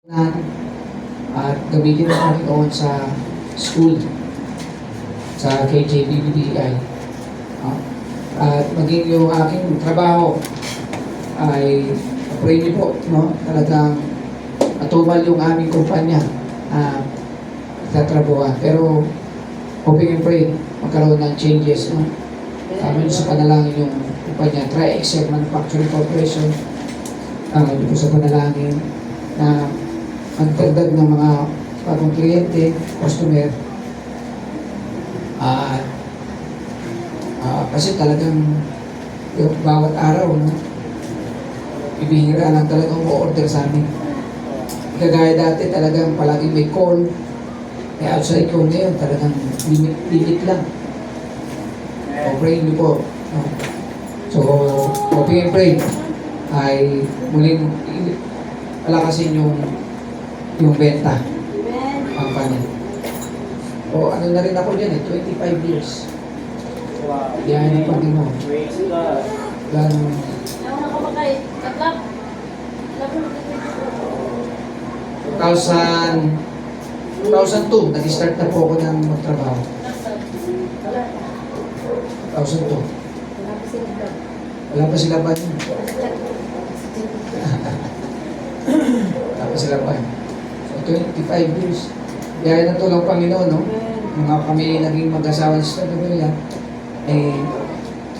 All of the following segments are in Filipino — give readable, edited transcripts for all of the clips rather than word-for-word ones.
na at gamitin ng Panginoon sa school, sa KJBBDI. At maging yung aking trabaho ay pray niyo po, no? Talagang matumal yung aming kumpanya sa trabaho. Pero hoping and pray, magkaroon ng changes, no? Amin sa panalangin yung kumpanya, Tri-Excel Manufacturing Corporation. Hindi po sa panalangin na ang dagdag ng mga bagong kliyente, customer. Kasi talagang yung bawat araw, no, ibihira lang talagang o-order sa amin. Kagaya dati talagang palagi may call. Outside call ngayon talagang limit lang. So pray niyo po. No? So, hoping and pray ay muling palakasin yung benta. Company. O ano na rin ako dyan 25 years. Yan ang Panginoon. Ganun. 2002, nag-start na po ako ng magtrabaho. 2002. Wala pa sila ba yun? Wala pa sila ba yun? So, 25 years. Kaya na tulong Panginoon, no? Mga kami naging mag-asawa sa Pagkabila,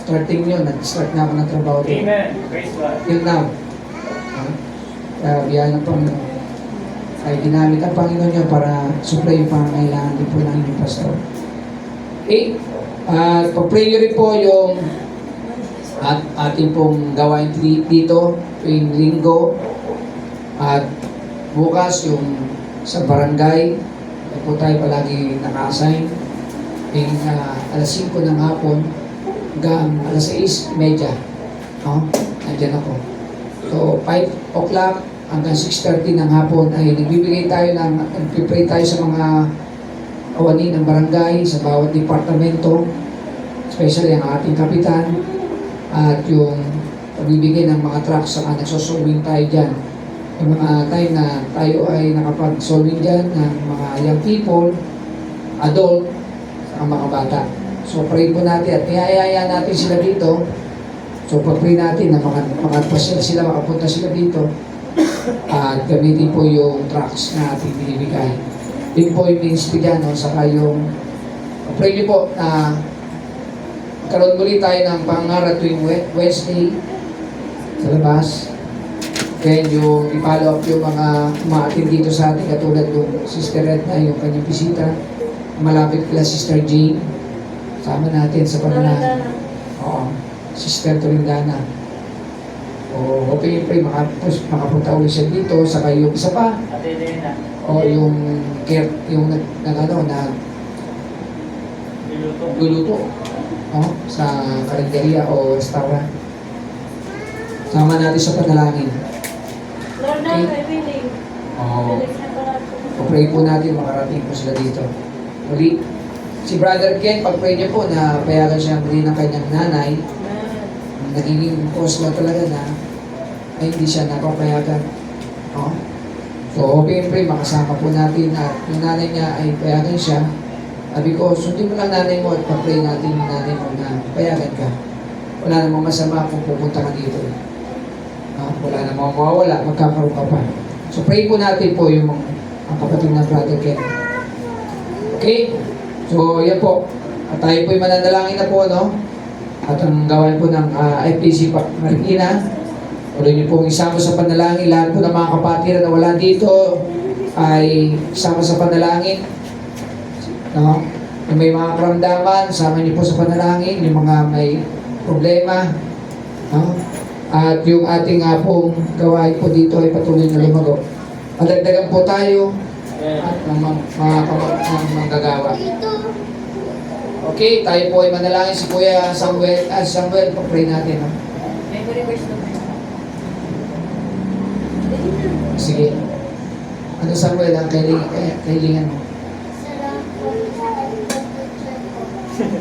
starting yun, nag-start na ako ng trabaho doon. Amen. Praise God. Till now. Kaya biyahe ng Panginoon. Ay ginamit ang Panginoon niya para supply yung pangangailangan din po ng inyong pastor. Pag-pray nyo rin po yung ating pong gawain dito tuwing linggo at bukas yung sa barangay. Ito po tayo palagi naka-assign alas 5 ng hapon hanggang alas 6:30. No? Nandiyan ako. So 5 o'clock hanggang 6:30 ng hapon ay nagbibigay tayo nagpipray tayo sa mga kawani ng barangay, sa bawat departamento, especially ang ating kapitan, at yung pagbibigay ng mga trucks sa nagsosolving tayo dyan. Yung mga time na tayo ay nakapag-solving dyan ng mga young people, adult, ang mga bata. So pray po natin at niyayaya natin sila dito. So pag-pray natin na makapasya sila, makapunta sila dito at gamitin po yung trucks na ating binibigay. Yun po yung ministry dyan, no? Saka yung pray niyo po na karoon muli tayo ng pangaral tuwing Wednesday sa labas. Then yung i-follow up yung mga umaatin dito sa atin katulad yung Sister Edna, yung kanyang bisita. Malapit kila Sister Jane. Sama natin sa panalangin. Oo. Sister Torindana. O hoping pray makapunta ulit siya dito. Saka yung isa pa. O yung care, yung luluto. Sa karinderya o restaurant. Sama natin sa panalangin. Okay? Pray po natin makarating po sila dito. Muli, si Brother Ken, pag-pray niyo po na payagan siya muli ng kanyang nanay, nagiging cause lang talaga na ay hindi siya napapayagan. So, hoping and pray, makasama po natin at yung nanay niya ay payagan siya. Sabi ko, sundin mo lang nanay mo at pag-pray natin yung nanay mo na payagan ka. Wala namang masama kung pupunta ka dito. Wala namang mawawala, magkakaroon ka pa. So, pray po natin po yung ang kapatid na Brother Ken. Okay? So, yan po. At tayo po'y mananalangin na po, no? At ang gawain po ng FPC Marikina, ulit niyo pong isama sa panalangin. Lahat po ng mga kapatid na wala dito ay isama sa panalangin. No? Yung may mga karamdaman, sama niyo po sa panalangin. Yung mga may problema. No? At yung ating pong gawain po dito ay patuloy na lumago. Madagdagan po tayo at manggagawa. Okay, tayo po ay manalangin si Kuya Samuel. Samuel, pag-pray natin. No? Sige. Ano Samuel, ang kailingan mo?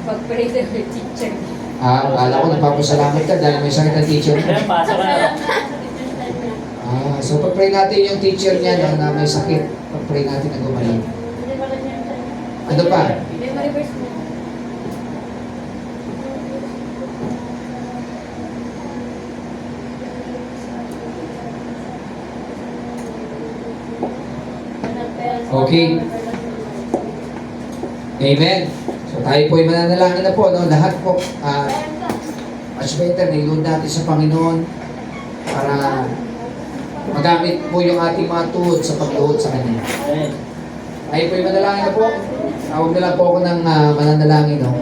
Pag-pray sa teacher. Akala ko nagpapasalamat ka dahil may sakit na teacher. Pasok ka na. So, pag-pray natin yung teacher niya na may sakit. Pag-pray natin na gumaling. Ano pa? May ma-reverse mo. Okay. Amen. So, tayo po ay mananalangin na po. No? Lahat po, much better, nilod natin sa Panginoon para magamit po yung ating mga tuhod sa pagluhod sa Kanya. Tayo po ay manalangin na po. Tawag na lang po ako ng mananalangin. No?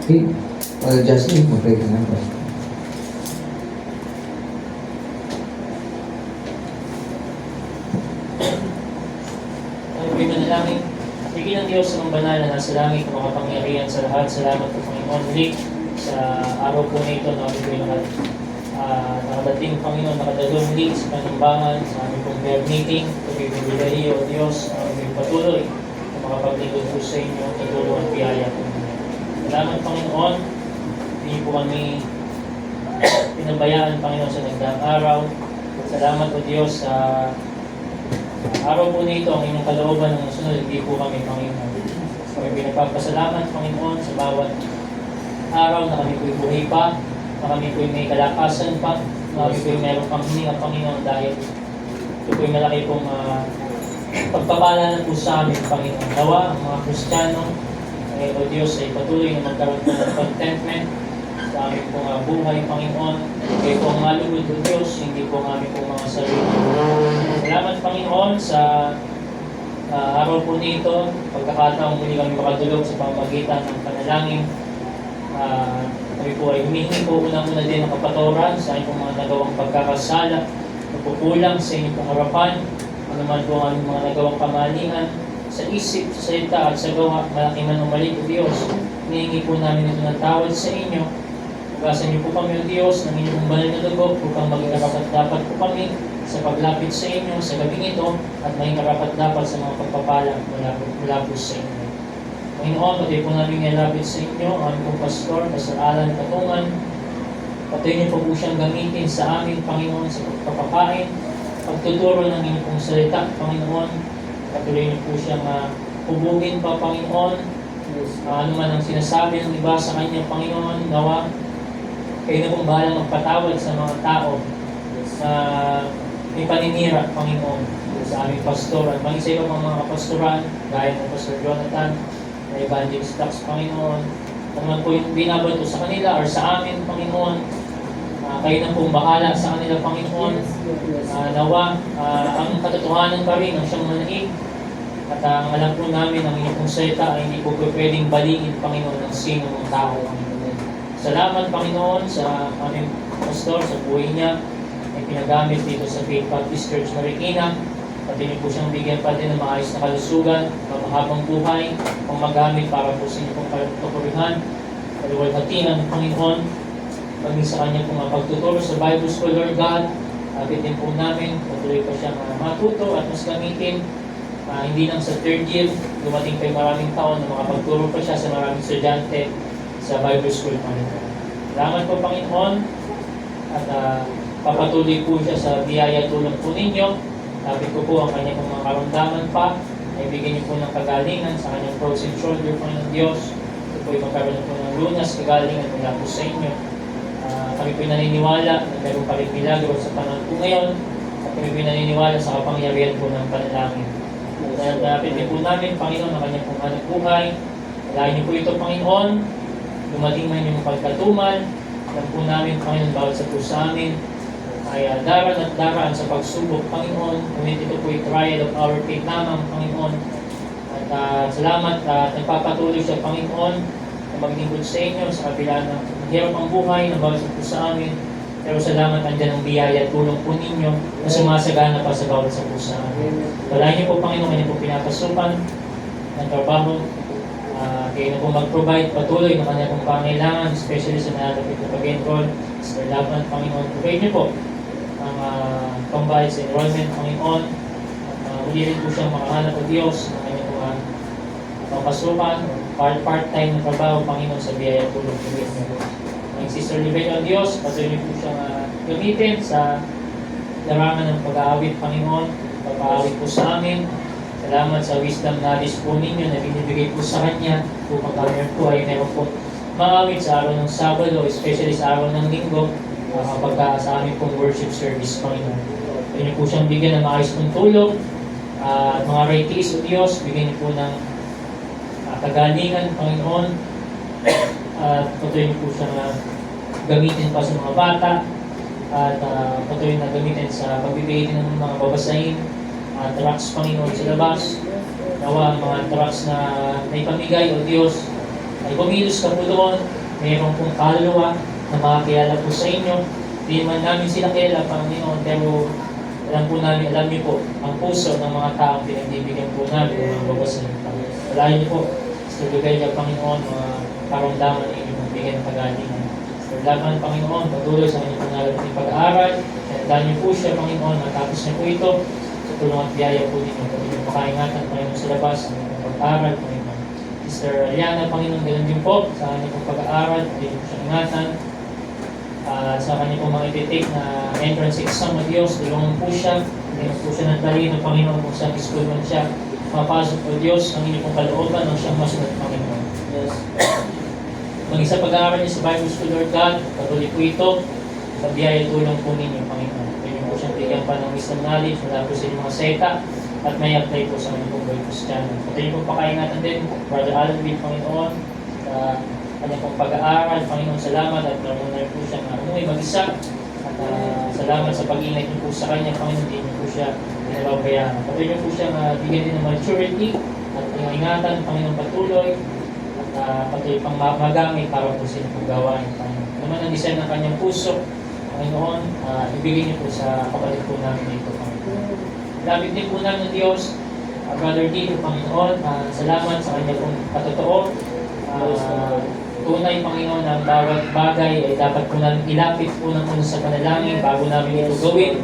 Okay. Justin, mag-pray ka na po. Pagpipin na namin, bigyan ng Diyos sa mga banal na nasa langit, mga kapangyarihan sa lahat. Salamat po Panginoon ulit sa araw po na ito na kami po nakadating Panginoon, nakadalong ulit sa panambangan, sa aming pong prayer meeting. Pagpipin o Diyos, aming patuloy na makapaglingkod po sa inyo, tutulungan piyaya po. Salamat Panginoon, hindi po kami pinabayaan Panginoon sa nagdaang araw. Salamat po Diyos sa araw po nito, ang inyong kalooban ng sunod, hindi po kami Panginoon. Kami pinagpapasalamat Panginoon sa bawat araw na kami po'y buhay pa, na kami po'y may kalakasan pa, na kami po'y meron pang hininga Panginoon dahil ito po'y malaki pong pagpapala na po sa amin Panginoon. Nawa ang mga Kristiyano, o Diyos ay patuloy na magkaroon ng contentment sa aming pong buhay, Panginoon. Kayo po ang malugod o Diyos, hindi po ang aming pong mga sarili. Salamat, Panginoon, sa araw po nito, pagkakataong muli kami makadulog sa pamamagitan ng panalangin. Kami po ay humihingi po unang-una din ng kapatawaran sa aming pong mga nagawang pagkakasala, nagpupulang sa inyong pong harapan, ano man po ang aming mga nagawang kamalian, sa isip, sa salita at sa gawa, malaki man o mali o Diyos. Hinihingi po namin ito ng tawad sa inyo Hugasan niyo po kami, O Diyos, ng inyong banal na dugo upang maging karapat-dapat po kami sa paglapit sa inyo sa gabing ito at maging karapat-dapat sa mga pagpapala mula po sa inyo. Panginoon, patuloy po namin ilapit sa inyo ang aming pong pastor, Pastor Alan Katungan. Patuloy niyo po siyang gamitin sa amin, Panginoon, sa pagpapain, pagtuturo ng inyong pong salita, Panginoon. Patuloy niyo po siyang hubugin pa, Panginoon. Ano man ang sinasabi ng iba sa kanya, Panginoon, nawa, kayo na pong bahala magpatawad sa mga tao sa may paninira, Panginoon, sa aming pastor at mag-isa iba pang mga kapastoran, gaya ng Pastor Jonathan, na Evangelist Dax, Panginoon. Ano man po yung binabato sa kanila or sa amin, Panginoon, kayo na pong bahala sa kanila, Panginoon. Nawa, ang katotohanan pa rin ang siyang manaig. At ang alam po namin, ang inyong pong salita ay hindi po pwedeng baligin, Panginoon, ng sino ng tao, Panginoon. Salamat, Panginoon, sa aming pastor, sa buhay niya, ay pinagamit dito sa Faith Baptist Church Marikina. Pati niyo po siyang bigyan pa din ng maayos na kalusugan, mahabang buhay, pang magamit para po sa inyo pong kapurihan, kaluwalhatian ng Panginoon. Maging sa kanya pong pagtuturo sa Bible School, Lord God, din po namin, patuloy pa siyang matuto at mas gamitin. Hindi lang sa third year, dumating pa yung maraming taon na makapagturo pa siya sa maraming estudyante sa Bible School, Panginoon. Salamat po, Panginoon, at papatuloy po siya sa biyaya tulong po ninyo. Sabi ko po ang kanyang mga karamdaman pa, ay bigyan niyo po ng kagalingan sa kanyang frozen shoulder, Panginoon Diyos. Ito po yung magkaroon po ng lunas, kagalingan mula po sa inyo. Kami po naniniwala na meron pa rin milagro sa panahon po ngayon, at kami po naniniwala sa kapangyarihan po ng panalangin. Dahil napit po namin, Panginoon, ang kanyang pong hanap buhay. Alayin niyo po ito, Panginoon. Dumating man yung pagkatumal. Alam po namin, Panginoon, bawat sa po sa amin ay daran at daraan sa pagsubok, Panginoon. Ngunit ito po yung trial of our faith lamang, Panginoon. At salamat at nagpapatuloy siya, Panginoon, na maglingkod sa inyo sa kabila ng hirap ang buhay na bawat sa po sa amin. Pero salamat, andyan ang biyaya at tulong po ninyo na sumasagana pa sa bawat sa po sa amin. Walain niyo po, Panginoon, kanya po pinapasukan ng trabaho. Kayo na po mag-provide patuloy ng kanya pong pangailangan, especially sa nalalapit na pag-enroll sa laban, Panginoon. Provide niyo po ang pambayad sa enrollment, Panginoon. At uli rin po siyang makahanap o Diyos na kanya po papasukan, part-time na trabaho, Panginoon, sa biyaya tulong po ninyo. Ang Sister Livenia, o Diyos, patuloy niyo po siyang gamitin sa larangan ng pag-aawit, Panginoon. Pag-aawit po sa amin. Salamat sa wisdom knowledge po ninyo na binibigay po sa Kanya upang kami po ay meron po maawit sa araw ng Sabado, especially sa araw ng Linggo, kapag sa aming pong worship service, Panginoon. Pwede niyo po siyang bigyan ng maayos pong tulong at mga raytees o Diyos, bigyan niyo po ng kagalingan, Panginoon, at patuloy niyo po siyang gamitin pa sa mga bata at patuloy na gamitin sa pagbibigay ng mga babasahin, trucks, Panginoon, sa labas. Nawa, mga trucks na may pamigay, O Diyos, ay bumilos ka po doon. Mayroon pong kaluluwa na makakilala po sa inyo. Hindi man namin sila kilala, Panginoon, pero alam po namin, alam niyo po, ang puso ng mga taong pinagbibigyan po namin, mga babasahin. Walain niyo po, sa lugar niya, Panginoon, mga karamdaman na inyong bigyan ng pagalingan. Sa laban, Panginoon, patuloy sa kanyang pangalan ng pag-aaral. Tandaan niyo po siya, Panginoon, matapos niyo po ito, sa tulong at biyaya po ninyo. Patuloy yung makaingatan, Panginoon, sa labas, sa inyong pag-aaral, Panginoon. Sister Aliana, Panginoon, ganun din po, sa kanyang pong pag-aaral, patuloy po siyang ingatan. Sa kanyang pong mga ititake na entrance exam, O Diyos, tulungan po siya. Hindi po siya ng talino, Panginoon, kung saan school man siya. Mapasok, O Diyos, ang inyong pong kalooban, ang siyang masunod, Panginoon. Yes. Maging sa pag-aaral niya sa Bible School, Lord God, patuloy po ito, sa biyaya tulong po ninyo, Panginoon. Pwede po siyang bigyan pa ng wisdom knowledge mula po sa inyong mga seta at may apply po sa kanyang pong Bible Channel. Patuloy po pakaingatan din, Brother Alan Will, Panginoon, sa kanyang pong pag-aaral, Panginoon, salamat at naroon na rin po siyang umuwi mag-isa at salamat sa pag-ingat niyo po sa kanya, Panginoon, hindi niyo po siya pinababayaan. Patuloy niyo po siyang bigyan din ng maturity at ingatan, Panginoon, patuloy at patuloy pang magamit para po sa inyong pong gawain, Panginoon. Naman ang design ng kanyang puso, Panginoon, ibigay niyo po sa kapatid po namin dito, Panginoon. Lapit din po namin ng Diyos, Brother Dito, Panginoon, salamat sa kanya pong patotoo. tunay, Panginoon, ang bawat bagay ay dapat po namin ilapit unang-una sa panalangin bago namin ito gawin.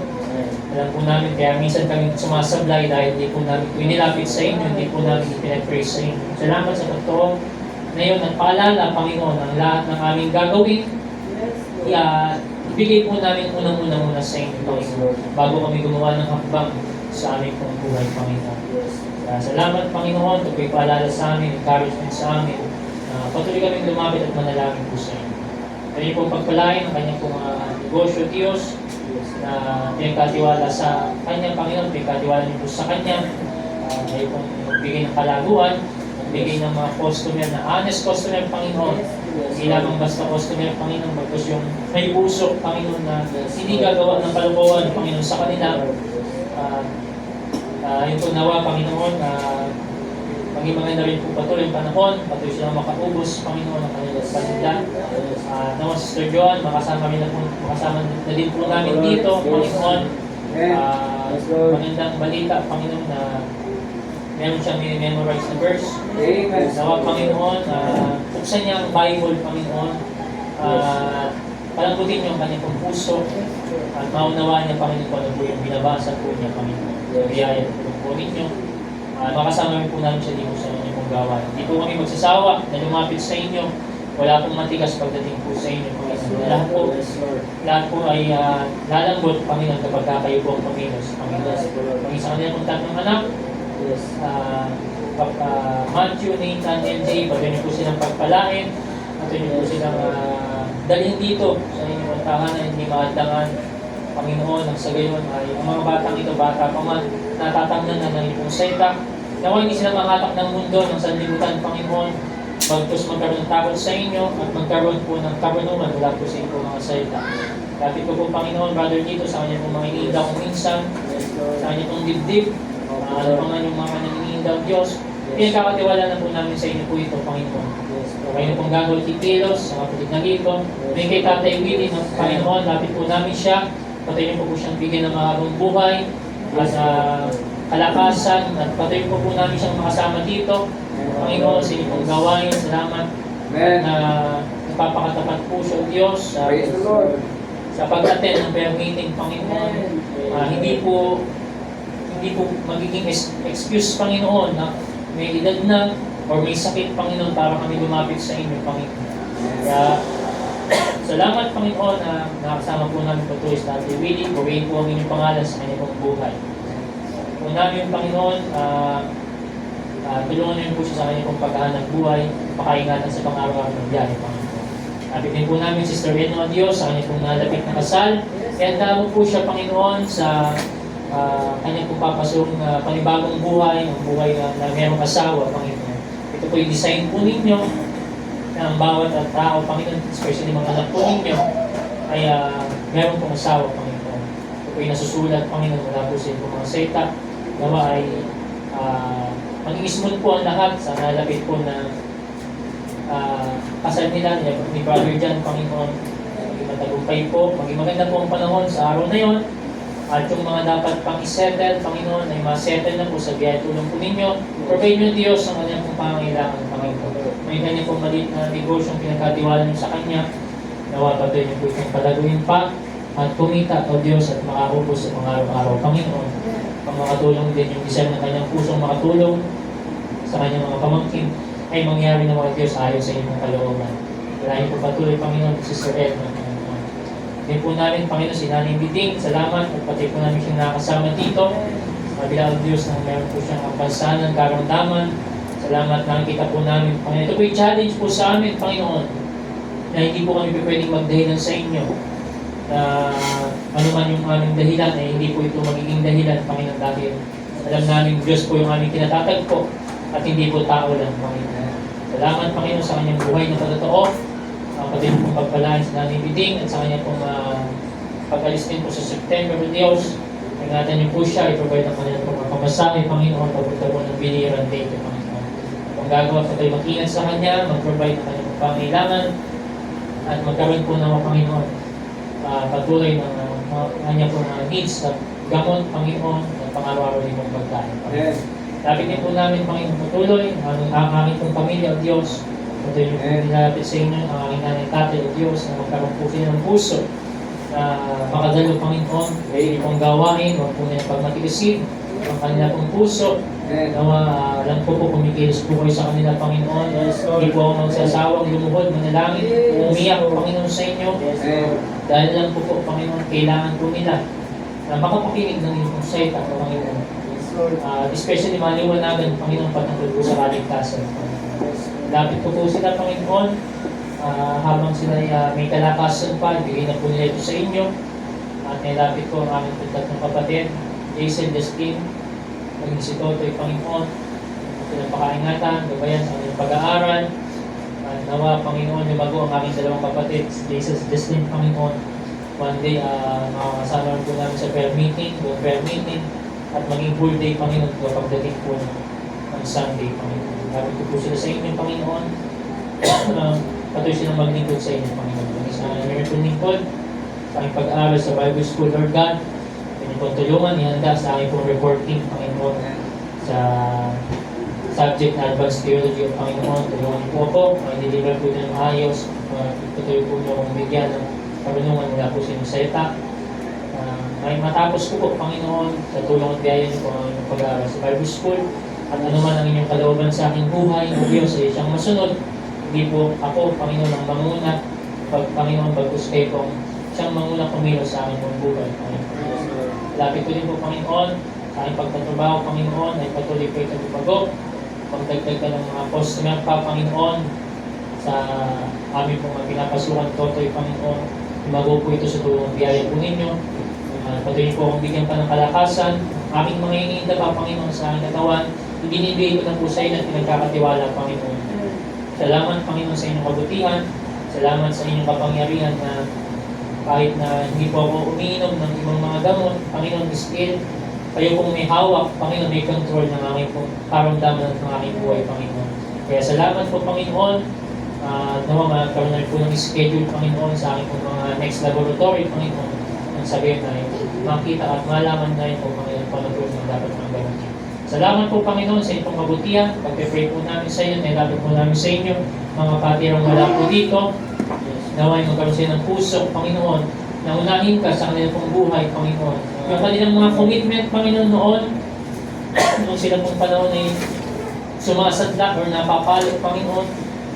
Alam po namin, kaya minsan kami sumasablay dahil hindi po namin ito inilapit sa inyo, hindi po namin ipinag-praise sa inyo. Salamat sa pagtuon na yun at paalala, Panginoon, ang lahat ng aming gagawin, ibigay po namin unang-una muna sa inyo, Panginoon, bago kami gumawa ng hakbang sa aming pong buhay, Panginoon. Kaya salamat, Panginoon, ito po'y paalala sa amin, encouragement sa amin, patuloy kaming lumapit at manalangin po sa inyo. Kaya pong pagpalain ang kanyang pong negosyo, Diyos, na pinagkatiwala sa Kanya, Panginoon, pinagkatiwala niyo po sa Kanya, kayo pong magbigay ng kalaguan, magbigay ng mga customer na honest customer, Panginoon, hindi lamang basta customer, Panginoon, bagkus yung may puso, Panginoon, na hindi gagawa ng kalukuhan, Panginoon, sa kanila. Yun po nawa, Panginoon, maging maganda rin po patuloy yung panahon, patuloy silang makaubos, Panginoon, ang kanilang paninda. Nawa, Sister Joan, makasama na din po namin dito, Panginoon. Magandang balita, Panginoon, na meron siyang memorize na verse. Nawa, Panginoon, buksan niya ang Bible, Panginoon. Palambutin niyo ang kanyang pong puso at maunawaan niya, Panginoon, kung ano po yung binabasa po niya, Panginoon. Biyaya po ninyo. Makasama rin po namin siya dito sa inyong pong gawain. Hindi po kami magsasawa na lumapit sa inyo. Wala pong matigas pagdating po sa inyo, Panginoon. Lahat po ay lalambot, Panginoon, kapag kayo po ang Panginoon. Panginoon sa kanila pong tatlong anak, Matthew, Nathan, MJ, patuloy niyo po silang pagpalain, patuloy niyo po silang dalhin dito sa inyong tahanan, hindi maandangan, Panginoon, ang sa gayon ay ang mga batang ito, bata pa man, natatangnan na ng ipong sekta. Nawa hindi sila makatak ng mundo, ng sanlibutan, Panginoon, bagkus magkaroon ng takot sa inyo at magkaroon po ng karunungan mula po sa inyong mga salita. Kapit ko po, Panginoon, brother dito, sa kanya pong mga iniinda kong minsan, sa kanya pong dibdib, ano pa man yung mga iniinda ng Diyos, pinagkakatiwala na po namin sa inyo po ito, Panginoon. Kayo pong gagawin kikilos, sa kapatid na dito, may kay Tatay Willie, Panginoon, lapit po namin siya, patuloy po siyang bigyan ng mahabang buhay at kalakasan at patuloy po namin siyang makasama dito. Panginoon, sa inyong gawain, salamat na napapakatapat po siya, Diyos, sa pag-attend ng prayer meeting, Panginoon. Hindi po magiging excuse, Panginoon, na may edad na o may sakit, Panginoon, para kami lumapit sa inyo, Panginoon. Kaya, salamat, Panginoon, na nakasama po namin patuloy sa Tatay Willie. Purihin po ang inyong pangalan sa kanyang pong buhay. Po namin, Panginoon, tulungan niyo po siya sa kanyang pong paghahanap buhay, pakaingatan sa pang-araw-araw ng biyahe, Panginoon. Apitin po namin Sister Edna Dios sa kanyang pong nalapit na kasal. Kaya damo po siya, Panginoon, sa kanyang pong papasong panibagong buhay, ang buhay na mayroong asawa, Panginoon. Ito po yung design po ninyo, ang bawat tao, Panginoon, especially mga anak po ninyo, ay meron pong asawa, Panginoon. Ito po yung nasusulat, Panginoon, mula po sa inyong mga seta. Nawa ay maging smooth po ang lahat sa nalapit po na kasal nila ni Brother John, Panginoon. Maging matagumpay po, maging maganda po ang panahon sa araw na yon. At yung mga dapat pang isettle, Panginoon, ay ma-settle na po sa biyaya tulong po ninyo. Provide nyo, Diyos, ang kanyang pong pangangailangan, Panginoon. May kanyang pong maliit na negosyong pinagkatiwala nyo sa Kanya. Nawa patuloy nyo po itong palaguin pa at kumita, O Diyos, at makakubos sa pang-araw-araw, Panginoon. Pang makatulong din yung design ng kanyang pusong makatulong sa kanyang mga pamangkin ay mangyari ng mga Diyos ayon sa inyong kalooban. Kaya po patuloy, Panginoon, Sister Edna. Din po namin, Panginoon, si Nanay Biding, salamat at pati po namin siyang nakasama dito. Mabilang Diyos na meron po siyang kapansanan, karamdaman. Salamat, nakikita po namin, Panginoon. Ito po yung challenge po sa amin, Panginoon, na hindi po kami pwedeng magdahilan sa inyo. Na ano man yung aming dahilan, eh hindi po ito magiging dahilan, Panginoon, dahil alam namin Diyos po yung aming kinatatagpo at hindi po tao lang, Panginoon. Salamat, Panginoon, sa kanyang buhay na patotoo. Pati pong pagpalaan sa Nanay Biding at sa kanya pong pag-alis din po sa September, Diyos. Ingatan niyo po siya, i-provide ang kanyang pong pamasahe, Panginoon, papunta po ng biliran date, Panginoon. Kung gagawa po tayo mag-ingat sa kanya, mag-provide ang kanyang pangailangan at magkaroon po ng Panginoon patuloy ng kanyang pong needs at gamot, Panginoon, at pang-araw-araw din pong pagkain. Lapit din po namin, Panginoon, patuloy ang aming pong pamilya, Diyos. Patuloy niyo po nilapit sa inyo ang aking nanay tatay o Diyos na magkaroon po sila ng puso na makadalo, Panginoon. Kaya pong gawain, huwag po niya pagmatigasin ang kanila pong puso. Nawa, alam ko po kumikilos po kayo sa kanila, Panginoon. Hindi po ako magsasawang lumuhod, manalangin, umiyak, Panginoon, sa inyo. Dahil lang po, Panginoon, kailangan po nila na makapakinig ng inyong salita, Panginoon. Especially maliwanagan, Panginoon, patungkol po sa kaligtasan. Lapit po sila, Panginoon, habang sila may kalakasan pa, bigay na po nila ito sa inyo. At nilapit po ang aming tatlong kapatid, Jason, Justin, maging si Totoy, Panginoon, silang pakaingatan, gabayan sa kanilang pag-aaral. Nawa, Panginoon, lumago ang aming dalawang kapatid, si Jason, Justin, Panginoon. One day, makakasama rin po namin sa prayer meeting, at maging full day, Panginoon, pagdating po ng Sunday, Panginoon. Lapit po sila sa inyo, Panginoon. Patuloy silang maglingkod sa inyo, Panginoon. Maging sa aming lingkod, sa aming pag-aaral sa Bible School, Lord God. Pwede po tulungan, ihanda sa aming pong reporting, Panginoon, sa subject na Advanced Theology of Panginoon. Tulungan niyo po ako, deliver po ng ayos. Patuloy po niyo akong bigyan ng karunungan mula po sa inyong salita. May matapos ko po, Panginoon, sa tulong at biyaya niyo po ang inyong pag-aaral sa Bible School. At anuman ang inyong kalooban sa aking buhay, o Diyos, ay siyang masunod. Hindi po ako, Panginoon, ang manguna. Panginoon, pagkus kayo pong siyang manguna kumilos sa aking buhay, Panginoon. Lapit ko din po, Panginoon, sa aking pagtatrabaho, Panginoon, ay patuloy po ito lumago. Pagdagdag ka ng mga customer pa, Panginoon, sa aming pong pinapasukan, Totoy, Panginoon. Lumago po ito sa tulong biyaya po ninyo. Patuloy po akong bigyan pa ng kalakasan. Aming mga iniinda pa, Panginoon, sa aking katawan. Ibinibigay ko na po sa inyo at pinagkakatiwala, Panginoon. Salamat, Panginoon, sa inyong kabutihan. Salamat sa inyong kapangyarihan na kahit na hindi po ako umiinom ng ibang mga gamot, Panginoon, still, kayo pong may hawak, Panginoon, may control ng aking pong karamdaman at ng aking buhay, Panginoon. Kaya salamat po, Panginoon. Nawa, magkaroon na rin po ng schedule, Panginoon, sa aking pong mga next laboratory, Panginoon. Ang sabihin na makita at malaman na rin po, Panginoon, panagod na dapat ng gawin. Salamat po, Panginoon, sa inyong kabutihan. Pag-pray po namin sa inyo, nilapit po namin sa inyo, mga patirang wala po dito. Naway magkaroon sila ng puso, Panginoon, na unahin ka sa kanilang pong buhay, Panginoon. Yung kanilang mga commitment, Panginoon, noon, nung sila pong panahon ay sumasadla or napapalo, Panginoon.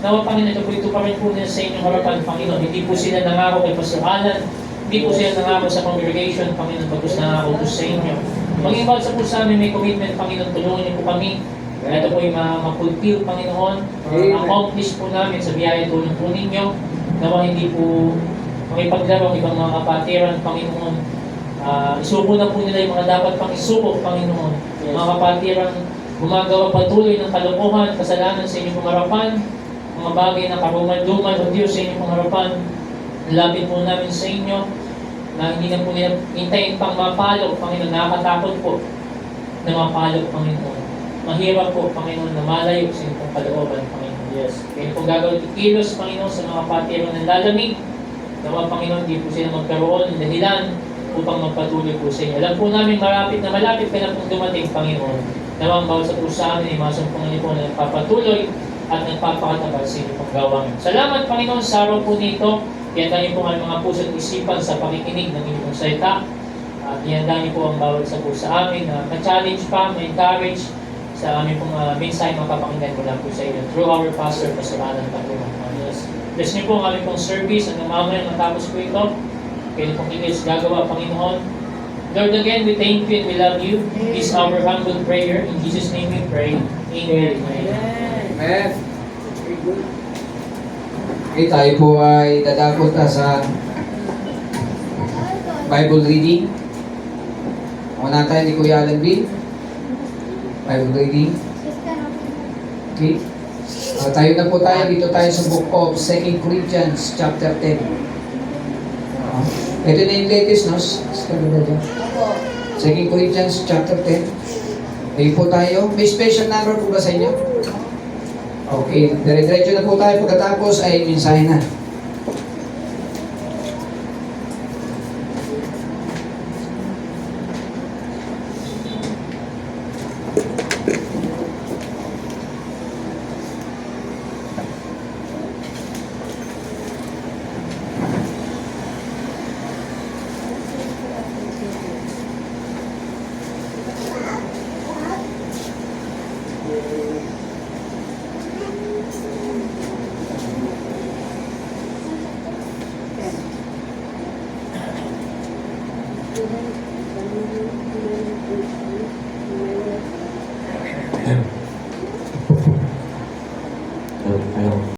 Nawa, Panginoon, ito pa rin po nila sa inyong harapan, Panginoon. Hindi po sila nangako kay Pastor Alan, hindi po sila nangako sa congregation, Panginoon, pagkus nangako po sa inyo. Maging bawat sa po sa amin may commitment, Panginoon, tulungan niyo po kami. Ito po yung ma-fulfill, Panginoon. Accomplish po namin sa biyaya tulong po ninyo. Nawa hindi po makipaglaro ang ibang mga kapatiran, Panginoon. Isuko na po nila yung mga dapat pang isuko, Panginoon. Mga kapatiran, gumagawa patuloy ng kalokohan, kasalanan sa inyong harapan. Mga bagay na karuman-duman o Diyos sa inyong harapan. Lapit po namin sa inyo na hindi na po nila hintayin pang mapalo, Panginoon. Nakakatakot po na mapalo, Panginoon. Mahirap po, Panginoon, na malayo sa inyong kalooban, Panginoon. Yes. Kaya po gagawin kilos, Panginoon, sa mga patiran ng lalamig. Nawa, Panginoon, di po sila magkaroon ng dahilan upang magpatuloy po sa inyo. Alam po namin malapit ka na pong dumating, Panginoon. Nawa, ang bawat sa po sa amin ay masumpungan niyo po na nagpapatuloy at nagpapakatabal sa inyong paggawa. Salamat, Panginoon, sa araw po nito. Ihanda niyo po ang mga puso at isipan sa pakikinig ng inyong salita. At ihanda niyo po ang bawat sa po sa amin na ka-challenge pa, ma-encourage sa aming pong mensahe mapapakinggan mula po sa inyo through our pastor, Pastor Alan Patulang. Bless niyo po ang aming pong service hanggang mamaya matapos po ito. Pwede pong kikilos gagawa, Panginoon. Lord, again, we thank you and we love you. This is our humble prayer. In Jesus' name we pray. Amen. Amen. Okay, tayo po ay dadakot na sa Bible reading. Una tayo ni Kuya Alan B. Bible reading. Okay. Tayo na po tayo. Dito tayo sa book of 2 Corinthians chapter 10. Ito na yung latest, no? 2 Corinthians chapter 10. Ayun po tayo. May special number po ba sa inyo? Okay, dire-diretso na po tayo pagkatapos ay mensahe na. Amen.